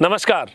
नमस्कार।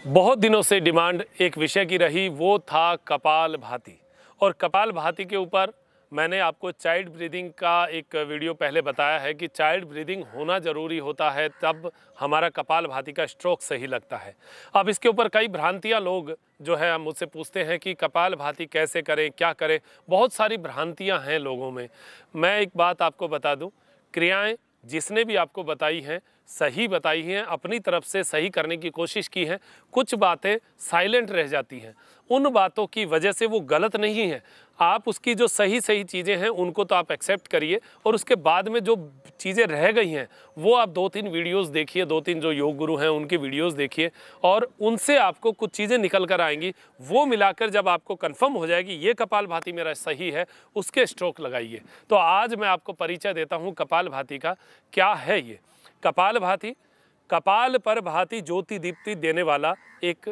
बहुत दिनों से डिमांड एक विषय की रही, वो था कपालभाति। और कपालभाति के ऊपर मैंने आपको चाइल्ड ब्रीदिंग का एक वीडियो पहले बताया है कि चाइल्ड ब्रीदिंग होना ज़रूरी होता है, तब हमारा कपालभाति का स्ट्रोक सही लगता है। अब इसके ऊपर कई भ्रांतियां लोग जो है मुझसे पूछते हैं कि कपालभाति कैसे करें, क्या करें। बहुत सारी भ्रांतियां हैं लोगों में। मैं एक बात आपको बता दूं, क्रियाएं जिसने भी आपको बताई हैं सही बताई हैं, अपनी तरफ से सही करने की कोशिश की है। कुछ बातें साइलेंट रह जाती हैं, उन बातों की वजह से वो गलत नहीं है। आप उसकी जो सही चीज़ें हैं उनको तो आप एक्सेप्ट करिए, और उसके बाद में जो चीज़ें रह गई हैं वो आप 2-3 वीडियोस देखिए, 2-3 जो योग गुरु हैं उनकी वीडियोस देखिए, और उनसे आपको कुछ चीज़ें निकल कर आएंगी। वो मिलाकर जब आपको कंफर्म हो जाएगी ये कपालभाति मेरा सही है, उसके स्ट्रोक लगाइए। तो आज मैं आपको परिचय देता हूँ कपालभाति का। क्या है ये कपालभाति? कपाल पर भांति ज्योति दीप्ति देने वाला एक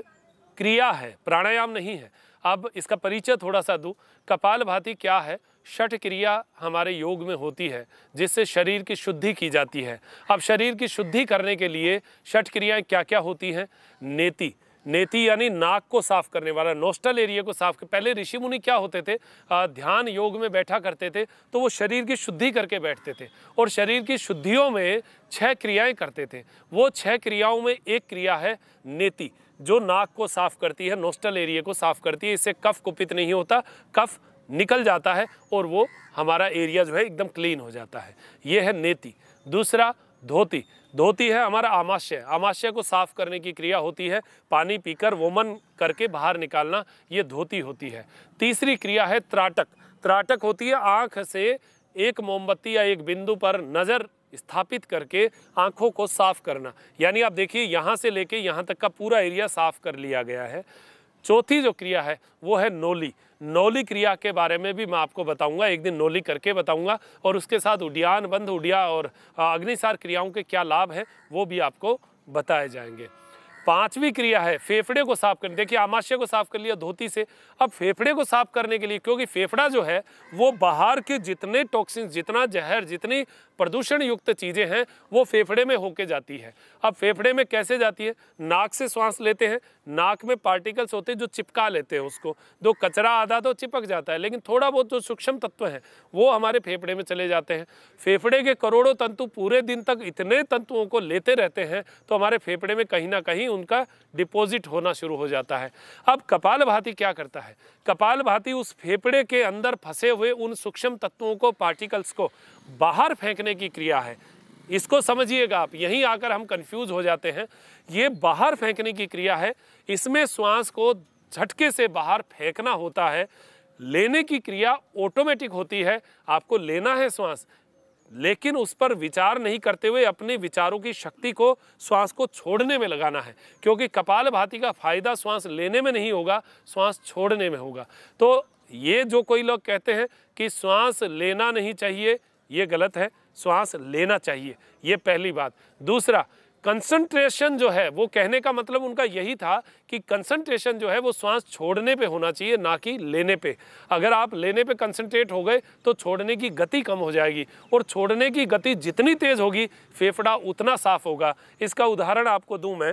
क्रिया है, प्राणायाम नहीं है। अब इसका परिचय थोड़ा सा दूं। कपालभाति क्या है? षट क्रिया हमारे योग में होती है जिससे शरीर की शुद्धि की जाती है। अब शरीर की शुद्धि करने के लिए षट क्रियाएं क्या क्या होती हैं? नेति, नेति यानी नाक को साफ करने वाला, नोस्टल एरिया को साफ कर। पहले ऋषि मुनि क्या होते थे, ध्यान योग में बैठा करते थे तो वो शरीर की शुद्धि करके बैठते थे, और शरीर की शुद्धियों में 6 क्रियाएं करते थे। वो 6 क्रियाओं में एक क्रिया है नेति, जो नाक को साफ करती है, नोस्टल एरिया को साफ करती है। इससे कफ कुपित नहीं होता, कफ निकल जाता है और वो हमारा एरिया जो है एकदम क्लीन हो जाता है। ये है नेति। दूसरा धोती। धोती है हमारा आमाशय, आमाशय को साफ करने की क्रिया होती है, पानी पीकर वोमन करके बाहर निकालना, ये धोती होती है। तीसरी क्रिया है त्राटक। त्राटक होती है आँख से एक मोमबत्ती या एक बिंदु पर नज़र स्थापित करके आँखों को साफ करना, यानी आप देखिए यहाँ से लेके यहाँ तक का पूरा एरिया साफ कर लिया गया है। चौथी जो क्रिया है वो है नौली। नौली क्रिया के बारे में भी मैं आपको बताऊंगा, एक दिन नौली करके बताऊंगा, और उसके साथ उड्डयन बंध उड्डया और अग्निसार क्रियाओं के क्या लाभ हैं वो भी आपको बताए जाएंगे। 5वीं क्रिया है फेफड़े को साफ करने। देखिए आमाशय को साफ कर लिया धोती से, अब फेफड़े को साफ करने के लिए, क्योंकि फेफड़ा जो है वो बाहर के जितने टॉक्सिन, जितना जहर, जितनी प्रदूषण युक्त चीज़ें हैं वो फेफड़े में होके जाती है। अब फेफड़े में कैसे जाती है? नाक से श्वास लेते हैं, नाक में पार्टिकल्स होते हैं जो चिपका लेते हैं उसको, जो कचरा आधा तो चिपक जाता है, लेकिन थोड़ा बहुत जो सूक्ष्म तत्व हैं वो हमारे फेफड़े में चले जाते हैं। फेफड़े के करोड़ों तंतु पूरे दिन तक इतने तंतुओं को लेते रहते हैं तो हमारे फेफड़े में कहीं ना कहीं उनका डिपॉजिट होना शुरू हो जाता है। अब कपालभाति क्या करता है? कपालभाति उस फेफड़े के अंदर फंसे हुए उन सूक्ष्म तत्वों को, पार्टिकल्स को बाहर फेंकने की क्रिया है। इसको समझिएगा आप, यहीं आकर हम कंफ्यूज हो जाते हैं। ये बाहर फेंकने की क्रिया है, इसमें श्वास को झटके से बाहर फेंकना होता है। लेने की क्रिया ऑटोमेटिक होती है, आपको लेना है श्वास, लेकिन उस पर विचार नहीं करते हुए अपने विचारों की शक्ति को श्वास को छोड़ने में लगाना है, क्योंकि कपालभाति का फायदा श्वास लेने में नहीं होगा, श्वास छोड़ने में होगा। तो ये जो कोई लोग कहते हैं कि श्वास लेना नहीं चाहिए, ये गलत है, श्वास लेना चाहिए, ये पहली बात। दूसरा, कंसंट्रेशन जो है वो कहने का मतलब उनका यही था कि कंसंट्रेशन जो है वो श्वास छोड़ने पे होना चाहिए, ना कि लेने पे। अगर आप लेने पे कंसंट्रेट हो गए तो छोड़ने की गति कम हो जाएगी, और छोड़ने की गति जितनी तेज होगी फेफड़ा उतना साफ होगा। इसका उदाहरण आपको दूं मैं,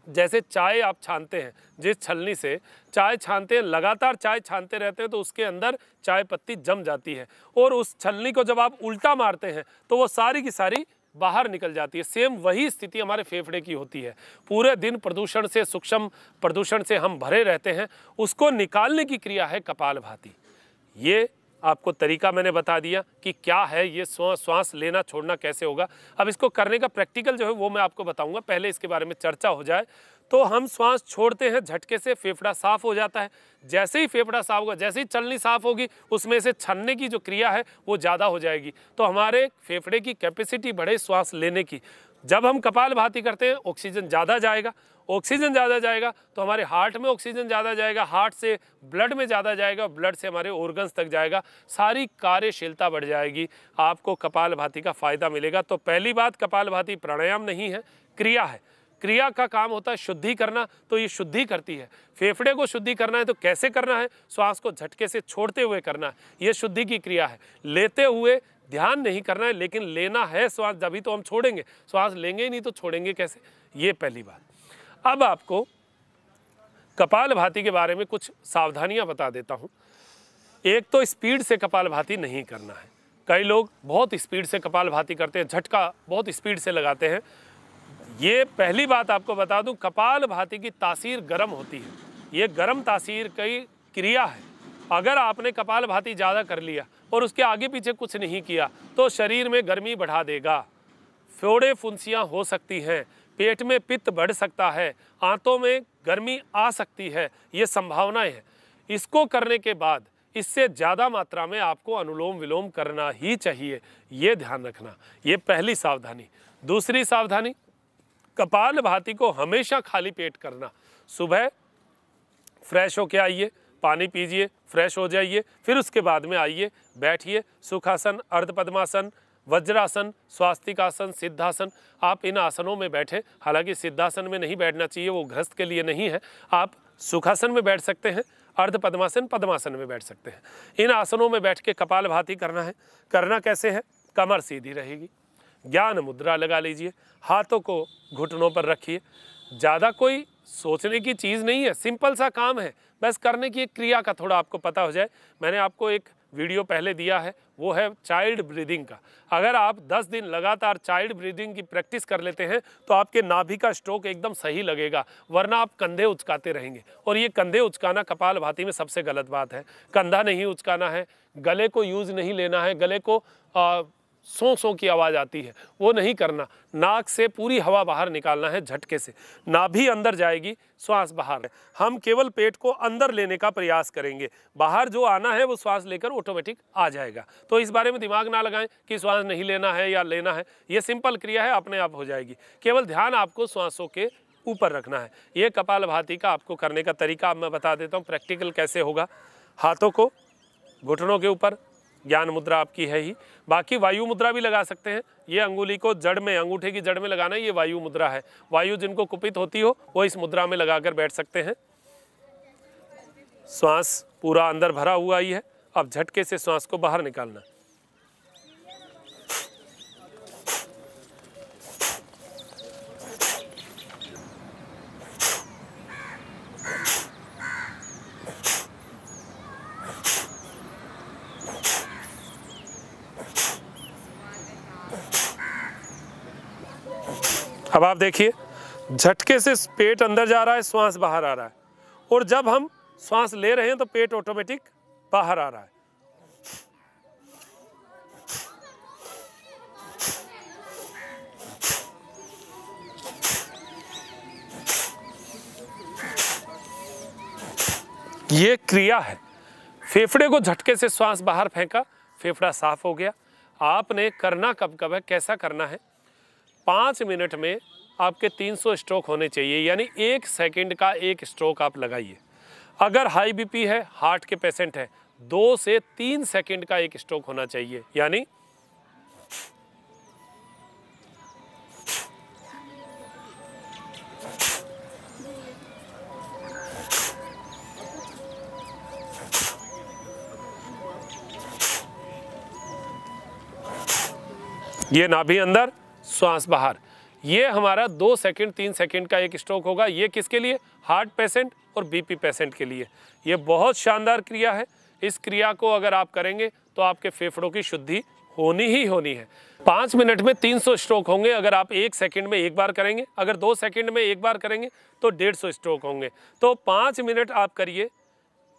जैसे चाय आप छानते हैं, जिस छलनी से चाय छानते हैं, लगातार चाय छानते रहते हैं तो उसके अंदर चाय पत्ती जम जाती है, और उस छलनी को जब आप उल्टा मारते हैं तो वो सारी की सारी बाहर निकल जाती है। सेम वही स्थिति हमारे फेफड़े की होती है। पूरे दिन प्रदूषण से, सूक्ष्म प्रदूषण से हम भरे रहते हैं, उसको निकालने की क्रिया है कपालभाति। ये आपको तरीका मैंने बता दिया कि क्या है ये, श्वास लेना छोड़ना कैसे होगा। अब इसको करने का प्रैक्टिकल जो है वो मैं आपको बताऊंगा, पहले इसके बारे में चर्चा हो जाए। तो हम श्वास छोड़ते हैं, झटके से फेफड़ा साफ हो जाता है। जैसे ही फेफड़ा साफ होगा, जैसे ही चलनी साफ होगी, उसमें से छनने की जो क्रिया है वो ज़्यादा हो जाएगी, तो हमारे फेफड़े की कैपेसिटी बढ़े श्वास लेने की। जब हम कपालभाति करते हैं ऑक्सीजन ज़्यादा जाएगा, ऑक्सीजन ज़्यादा जाएगा तो हमारे हार्ट में ऑक्सीजन ज़्यादा जाएगा, हार्ट से ब्लड में ज़्यादा जाएगा, ब्लड से हमारे ऑर्गन्स तक जाएगा, सारी कार्यशीलता बढ़ जाएगी, आपको कपालभाति का फ़ायदा मिलेगा। तो पहली बात, कपालभाति प्राणायाम नहीं है, क्रिया है। क्रिया का काम होता है शुद्धि करना, तो ये शुद्धि करती है। फेफड़े को शुद्धि करना है तो कैसे करना है? श्वास को झटके से छोड़ते हुए करना है, ये शुद्धि की क्रिया है। लेते हुए ध्यान नहीं करना है, लेकिन लेना है श्वास, जभी तो हम छोड़ेंगे। श्वास लेंगे ही नहीं तो छोड़ेंगे कैसे, ये पहली बात। अब आपको कपालभाति के बारे में कुछ सावधानियां बता देता हूं। एक तो स्पीड से कपालभाति नहीं करना है। कई लोग बहुत स्पीड से कपालभाति करते हैं, झटका बहुत स्पीड से लगाते हैं। ये पहली बात आपको बता दूं, कपालभाति की तासीर गर्म होती है। ये गर्म तासीर की क्रिया है। अगर आपने कपालभाति ज़्यादा कर लिया और उसके आगे पीछे कुछ नहीं किया तो शरीर में गर्मी बढ़ा देगा, फोड़े फुंसियाँ हो सकती हैं, पेट में पित्त बढ़ सकता है, आंतों में गर्मी आ सकती है, ये संभावनाएं हैं। इसको करने के बाद इससे ज़्यादा मात्रा में आपको अनुलोम विलोम करना ही चाहिए, ये ध्यान रखना। ये पहली सावधानी। दूसरी सावधानी, कपालभाति को हमेशा खाली पेट करना। सुबह फ्रेश होके आइए, पानी पीजिए, फ्रेश हो जाइए, फिर उसके बाद में आइए, बैठिए, सुखासन, अर्धपद्मासन, वज्रासन, स्वास्तिकासन, सिद्धासन। आप इन आसनों में बैठे, हालांकि सिद्धासन में नहीं बैठना चाहिए, वो गृहस्थ के लिए नहीं है। आप सुखासन में बैठ सकते हैं, अर्धपद्मासन, पद्मासन में बैठ सकते हैं। इन आसनों में बैठ के कपालभाति करना है। करना कैसे है, कमर सीधी रहेगी, ज्ञान मुद्रा लगा लीजिए, हाथों को घुटनों पर रखिए। ज़्यादा कोई सोचने की चीज़ नहीं है, सिंपल सा काम है, बस करने की एक क्रिया का थोड़ा आपको पता हो जाए। मैंने आपको एक वीडियो पहले दिया है, वो है चाइल्ड ब्रीदिंग का। अगर आप 10 दिन लगातार चाइल्ड ब्रीदिंग की प्रैक्टिस कर लेते हैं तो आपके नाभि का स्ट्रोक एकदम सही लगेगा, वरना आप कंधे उचकाते रहेंगे। और ये कंधे उचकाना कपालभाति में सबसे गलत बात है। कंधा नहीं उचकाना है, गले को यूज़ नहीं लेना है, गले को सो सो की आवाज़ आती है वो नहीं करना। नाक से पूरी हवा बाहर निकालना है झटके से, नाभि अंदर जाएगी, श्वास बाहर है। हम केवल पेट को अंदर लेने का प्रयास करेंगे, बाहर जो आना है वो श्वास लेकर ऑटोमेटिक आ जाएगा। तो इस बारे में दिमाग ना लगाएं कि श्वास नहीं लेना है या लेना है, ये सिंपल क्रिया है, अपने आप हो जाएगी। केवल ध्यान आपको श्वासों के ऊपर रखना है। ये कपालभाति का आपको करने का तरीका मैं बता देता हूँ, प्रैक्टिकल कैसे होगा। हाथों को घुटनों के ऊपर, ज्ञान मुद्रा आपकी है ही, बाकी वायु मुद्रा भी लगा सकते हैं। ये अंगुली को जड़ में, अंगूठे की जड़ में लगाना है, ये वायु मुद्रा है। वायु जिनको कुपित होती हो वो इस मुद्रा में लगाकर बैठ सकते हैं। श्वास पूरा अंदर भरा हुआ ही है, अब झटके से श्वास को बाहर निकालना। अब आप देखिए, झटके से पेट अंदर जा रहा है, श्वास बाहर आ रहा है, और जब हम श्वास ले रहे हैं तो पेट ऑटोमेटिक बाहर आ रहा है। ये क्रिया है। फेफड़े को झटके से श्वास बाहर फेंका, फेफड़ा साफ हो गया। आपने करना कब कब है, कैसा करना है, 5 मिनट में आपके 300 स्ट्रोक होने चाहिए, यानी 1 सेकंड का 1 स्ट्रोक आप लगाइए। अगर हाई बीपी है, हार्ट के पेशेंट है, 2 से 3 सेकंड का 1 स्ट्रोक होना चाहिए, यानी ये नाभि अंदर, श्वास बाहर। ये हमारा 2 सेकंड 3 सेकंड का 1 स्ट्रोक होगा। ये किसके लिए, हार्ट पेशेंट और बीपी पेशेंट के लिए। ये बहुत शानदार क्रिया है। इस क्रिया को अगर आप करेंगे तो आपके फेफड़ों की शुद्धि होनी ही होनी है। 5 मिनट में 300 स्ट्रोक होंगे अगर आप 1 सेकंड में 1 बार करेंगे। अगर 2 सेकंड में 1 बार करेंगे तो 150 स्ट्रोक होंगे। तो 5 मिनट आप करिए,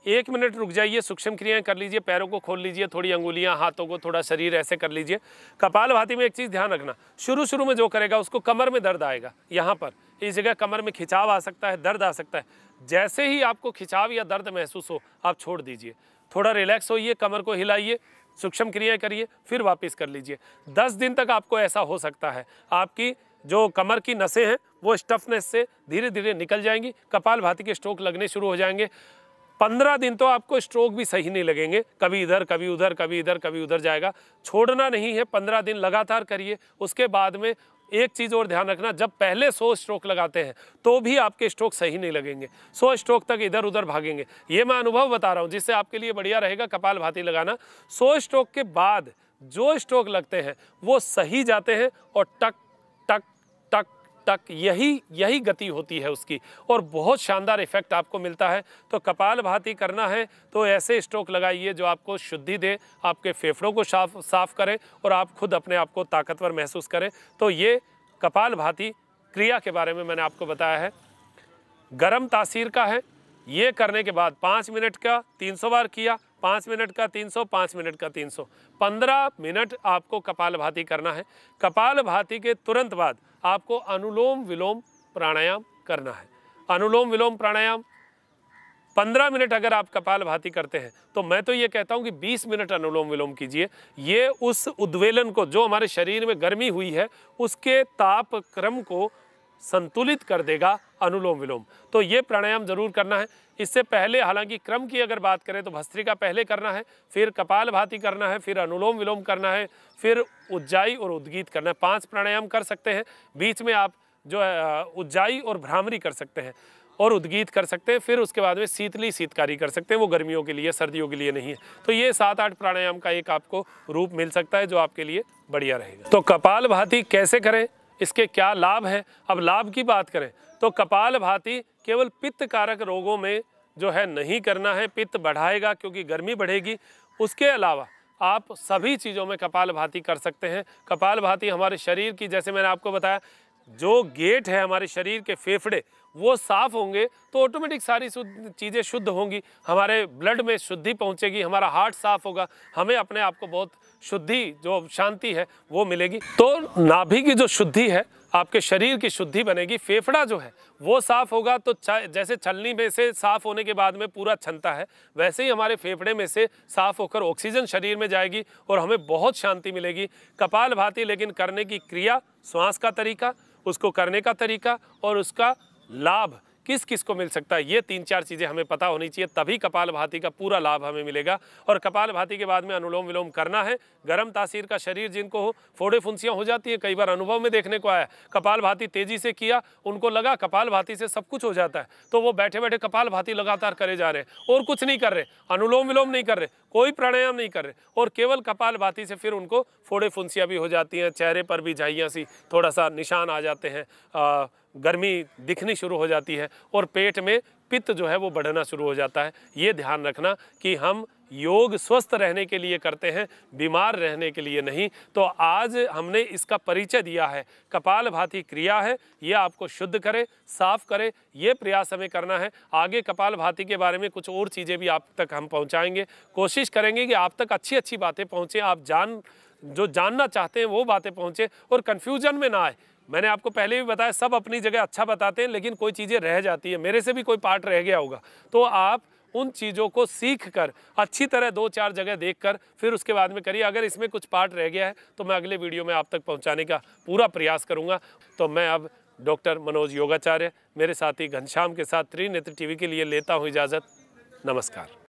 1 मिनट रुक जाइए, सूक्ष्म क्रियाएं कर लीजिए, पैरों को खोल लीजिए, थोड़ी अंगुलियां, हाथों को, थोड़ा शरीर ऐसे कर लीजिए। कपालभाति में एक चीज़ ध्यान रखना, शुरू में जो करेगा उसको कमर में दर्द आएगा, यहाँ पर इस जगह कमर में खिंचाव आ सकता है, दर्द आ सकता है। जैसे ही आपको खिंचाव या दर्द महसूस हो आप छोड़ दीजिए, थोड़ा रिलैक्स होइए, कमर को हिलाइए, सूक्ष्म क्रियाएं करिए, फिर वापस कर लीजिए। 10 दिन तक आपको ऐसा हो सकता है। आपकी जो कमर की नसें हैं वो स्टफनेस से धीरे धीरे निकल जाएंगी, कपालभाति के स्ट्रोक लगने शुरू हो जाएंगे। 15 दिन तो आपको स्ट्रोक भी सही नहीं लगेंगे, कभी इधर कभी उधर, कभी इधर कभी उधर जाएगा। छोड़ना नहीं है, 15 दिन लगातार करिए। उसके बाद में एक चीज़ और ध्यान रखना, जब पहले 100 स्ट्रोक लगाते हैं तो भी आपके स्ट्रोक सही नहीं लगेंगे, 100 स्ट्रोक तक इधर उधर भागेंगे। ये मैं अनुभव बता रहा हूँ, जिससे आपके लिए बढ़िया रहेगा कपालभाति लगाना। 100 स्ट्रोक के बाद जो स्ट्रोक लगते हैं वो सही जाते हैं और टक टक टक टक यही गति होती है उसकी, और बहुत शानदार इफेक्ट आपको मिलता है। तो कपालभाति करना है तो ऐसे स्ट्रोक लगाइए जो आपको शुद्धि दे, आपके फेफड़ों को साफ करें और आप खुद अपने आप को ताकतवर महसूस करें। तो ये कपालभाति क्रिया के बारे में मैंने आपको बताया है। गरम तासीर का है। ये करने के बाद 5 मिनट का 300 बार किया, 5 मिनट का 300, 5 मिनट का 300, 15 मिनट आपको कपालभाति करना है। कपालभाति के तुरंत बाद आपको अनुलोम विलोम प्राणायाम करना है। अनुलोम विलोम प्राणायाम 15 मिनट अगर आप कपालभाति करते हैं तो मैं तो ये कहता हूँ कि 20 मिनट अनुलोम विलोम कीजिए। ये उस उद्वेलन को, जो हमारे शरीर में गर्मी हुई है, उसके ताप क्रम को संतुलित कर देगा अनुलोम विलोम। तो ये प्राणायाम जरूर करना है। इससे पहले, हालांकि क्रम की अगर बात करें तो भस्त्रिका पहले करना है, फिर कपालभाति करना है, फिर अनुलोम विलोम करना है, फिर उज्जाई और उद्गीत करना है। 5 प्राणायाम कर सकते हैं। बीच में आप जो है उज्जाई और भ्रामरी कर सकते हैं और उद्गीत कर सकते हैं। फिर उसके बाद में शीतली शीतकारी कर सकते हैं, वो गर्मियों के लिए, सर्दियों के लिए नहीं है। तो ये 7-8 प्राणायाम का एक आपको रूप मिल सकता है जो आपके लिए बढ़िया रहेगा। तो कपालभाति कैसे करें, इसके क्या लाभ है? अब लाभ की बात करें तो कपालभाति केवल पित्त कारक रोगों में जो है नहीं करना है, पित्त बढ़ाएगा क्योंकि गर्मी बढ़ेगी। उसके अलावा आप सभी चीज़ों में कपालभाति कर सकते हैं। कपालभाति हमारे शरीर की, जैसे मैंने आपको बताया, जो गेट है हमारे शरीर के, फेफड़े, वो साफ होंगे तो ऑटोमेटिक सारी चीज़ें शुद्ध होंगी, हमारे ब्लड में शुद्धि पहुंचेगी, हमारा हार्ट साफ होगा, हमें अपने आप को बहुत शुद्धि, जो शांति है वो मिलेगी। तो नाभि की जो शुद्धि है, आपके शरीर की शुद्धि बनेगी। फेफड़ा जो है वो साफ होगा तो जैसे छलनी में से साफ होने के बाद में पूरा छनता है, वैसे ही हमारे फेफड़े में से साफ होकर ऑक्सीजन शरीर में जाएगी और हमें बहुत शांति मिलेगी। कपालभाति लेकिन करने की क्रिया, श्वास का तरीका, उसको करने का तरीका और उसका लाभ किस किस को मिल सकता है, ये 3-4 चीज़ें हमें पता होनी चाहिए, तभी कपालभाति का पूरा लाभ हमें मिलेगा। और कपालभाति के बाद में अनुलोम विलोम करना है। गर्म तासीर का शरीर जिनको हो, फोड़े फुंसियाँ हो जाती हैं, कई बार अनुभव में देखने को आया, कपालभाति तेजी से किया, उनको लगा कपालभाति से सब कुछ हो जाता है, तो वो बैठे बैठे कपालभाति लगातार करे जा रहे हैं और कुछ नहीं कर रहे, अनुलोम विलोम नहीं कर रहे, कोई प्राणायाम नहीं कर रहे, और केवल कपालभाति से फिर उनको फोड़े फुंसियाँ भी हो जाती हैं, चेहरे पर भी झाइयाँ सी, थोड़ा सा निशान आ जाते हैं, गर्मी दिखनी शुरू हो जाती है और पेट में पित्त जो है वो बढ़ना शुरू हो जाता है। ये ध्यान रखना कि हम योग स्वस्थ रहने के लिए करते हैं, बीमार रहने के लिए नहीं। तो आज हमने इसका परिचय दिया है। कपालभाति क्रिया है, ये आपको शुद्ध करे, साफ करे, ये प्रयास हमें करना है। आगे कपालभाति के बारे में कुछ और चीज़ें भी आप तक हम पहुंचाएंगे। कोशिश करेंगे कि आप तक अच्छी अच्छी बातें पहुँचें, आप जो जानना चाहते हैं वो बातें पहुँचें और कन्फ्यूजन में ना आए। मैंने आपको पहले भी बताया, सब अपनी जगह अच्छा बताते हैं, लेकिन कोई चीज़ें रह जाती है, मेरे से भी कोई पार्ट रह गया होगा, तो आप उन चीज़ों को सीख कर अच्छी तरह 2-4 जगह देखकर फिर उसके बाद में करिए। अगर इसमें कुछ पार्ट रह गया है तो मैं अगले वीडियो में आप तक पहुंचाने का पूरा प्रयास करूंगा। तो मैं अब डॉक्टर मनोज योगाचार्य, मेरे साथी घनश्याम के साथ त्रिनेत्र टीवी के लिए लेता हूं इजाज़त। नमस्कार।